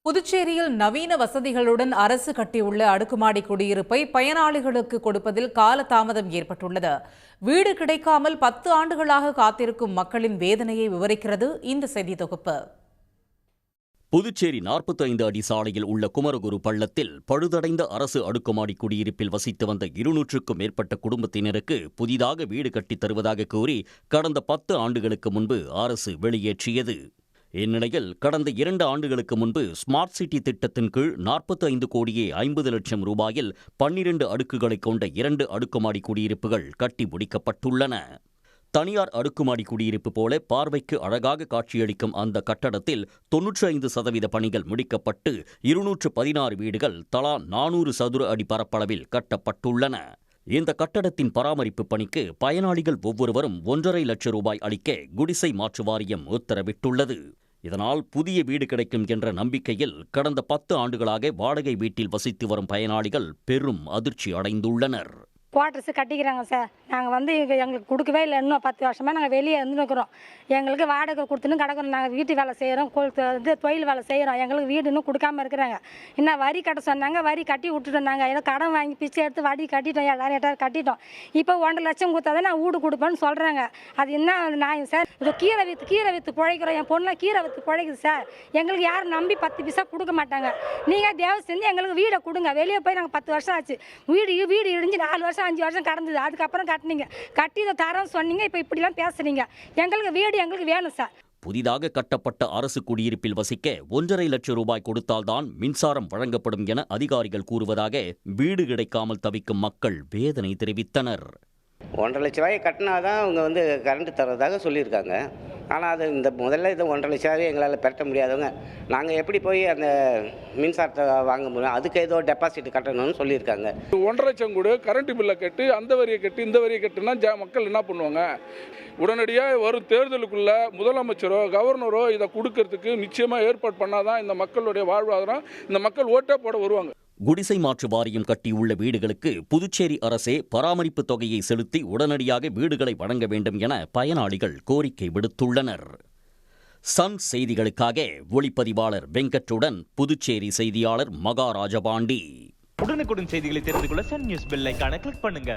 புதுச்சேரியில் நவீன வசதிகளுடன் அரசு கட்டியுள்ள அடுக்குமாடி குடியிருப்பை பயனாளிகளுக்கு கொடுப்பதில் காலதாமதம் ஏற்பட்டுள்ளது. வீடு கிடைக்காமல் 10 ஆண்டுகளாக காத்திருக்கும் மக்களின் வேதனையை விவரிக்கிறது இந்த செய்தி தொகுப்பு. புதுச்சேரி 45 அடி சாலையில் உள்ள குமரகுரு பள்ளத்தில் பழுதடைந்த அரசு அடுக்குமாடி குடியிருப்பில் வசித்து வந்த 200க்கும் மேற்பட்ட குடும்பத்தினருக்கு புதிதாக வீடு கட்டித் தருவதாக கூறி கடந்த 10 ஆண்டுகளுக்கு முன்பு அரசு வெளியேற்றியது. இந்நிலையில் கடந்த 2 ஆண்டுகளுக்கு முன்பு ஸ்மார்ட் சிட்டி திட்டத்தின் கீழ் 45 கோடியே 50 லட்சம் ரூபாயில் 12 அடுக்குகளை கொண்ட 2 அடுக்குமாடி குடியிருப்புகள் கட்டி முடிக்கப்பட்டுள்ளன. தனியார் அடுக்குமாடி குடியிருப்பு போல பார்வைக்கு அழகாக காட்சியளிக்கும் அந்த கட்டடத்தில் 95% பணிகள் முடிக்கப்பட்டு 216 வீடுகள் தலா 400 சதுர அடி பரப்பளவில் கட்டப்பட்டுள்ளன. இந்த கட்டடத்தின் பராமரிப்பு பணிக்கு பயனாளிகள் ஒவ்வொருவரும் 1.5 லட்சம் ரூபாய் அளிக்க குடிசை மாற்று வாரியம் உத்தரவிட்டுள்ளது. இதனால் புதிய வீடு கிடைக்கும் என்ற நம்பிக்கையில் கடந்த 10 ஆண்டுகளாக வாடகை வீட்டில் வசித்து வரும் பயனாளிகள் பெரும் அதிர்ச்சி அடைந்துள்ளனர். குவார்ட்டர்ஸ் கட்டிக்கிறாங்க சார். நாங்கள் எங்களுக்கு கொடுக்கவே இல்லை. இன்னும் 10 வருஷமாக நாங்கள் வெளியே இருந்துருக்கிறோம். எங்களுக்கு வாடகை கொடுத்துன்னு கிடக்கிறோம். நாங்கள் வீட்டு வேலை செய்கிறோம், தொழில் வேலை செய்கிறோம். எங்களுக்கு வீடு இன்னும் கொடுக்காமல் இருக்கிறாங்க. இன்னும் வரி கட்ட சொன்னாங்க, வரி கட்டி விட்டுட்டோம். நாங்கள் ஏதோ கடன் வாங்கி பிச்சை எடுத்து வரி கட்டிட்டோம், 7,000 கட்டிட்டோம். இப்போ 1.5 லட்சம் கொடுத்தா தான் நான் வீடு கொடுப்பேன்னு சொல்கிறாங்க. அது என்ன நியாயம் சார்? இது கீரை விற்று பிழைக்கிறோம். என் பொண்ணெலாம் கீரை விற்று பிழைக்குது சார். எங்களுக்கு யாரும் நம்பி 10 பைசா கொடுக்க மாட்டாங்க. நீங்கள் தேவை செஞ்சு எங்களுக்கு வீடை கொடுங்க. வெளியே போய் நாங்கள் 10 வருஷம் ஆச்சு. வீடு இடிஞ்சு 4 வருஷம் 5 வருஷம் கடந்தது. அதுக்கப்புறம் கட்டினீங்க, கட்டி இதை தரோன்னு சொன்னீங்க. இப்போ இப்படிலாம் பேசுறீங்க. எங்களுக்கு வீடு எங்களுக்கு வேணும் சார். புதிதாக கட்டப்பட்ட அரசு குடியிருப்பில் வசிக்க 1.5 லட்சம் ரூபாய் கொடுத்தால்தான் மின்சாரம் வழங்கப்படும் என அதிகாரிகள் கூறுவதாக வீடு கிடைக்காமல் தவிக்கும் மக்கள் வேதனை தெரிவித்தனர். 1.5 லட்ச ரூபாய் கட்டினாதான் அவங்க கரண்ட் தர்றதாக சொல்லியிருக்காங்க. ஆனால் அது முதல்ல 1.5 லட்ச ரூபாய் எங்களால் பெற முடியாதவங்க நாங்கள் எப்படி போய் அந்த மின்சாரத்தை வாங்க முடியும்? அதுக்கு ஏதோ டெபாசிட் கட்டணும்னு சொல்லியிருக்காங்க. 1.5 லட்சம் கூட கரண்ட் பில்லை கட்டி அந்த வரியை கட்டி இந்த வரியை கட்டுனா மக்கள் என்ன பண்ணுவாங்க? உடனடியாக வரும் தேர்தலுக்குள்ள முதலமைச்சரோ கவர்னரோ இதை கொடுக்கறதுக்கு நிச்சயமாக ஏற்பாடு பண்ணாதான் இந்த மக்களுடைய வாழ்வாதாரம், இந்த மக்கள் ஓட்டே போட வருவாங்க. குடிசை மாற்று வாரியம் கட்டியுள்ள வீடுகளுக்கு புதுச்சேரி அரசே பராமரிப்பு தொகையை செலுத்தி உடனடியாக வீடுகளை வழங்க வேண்டும் என பயனாளிகள் கோரிக்கை விடுத்துள்ளனர். சன் செய்திகளுக்காக ஒளிப்பதிவாளர் வெங்கட்டுடன் புதுச்சேரி செய்தியாளர் மகாராஜபாண்டி. உடனுக்குடன் செய்திகளை தெரிந்து கொள்ள சன் நியூஸ் பெல் ஐகானை கிளிக் பண்ணுங்க.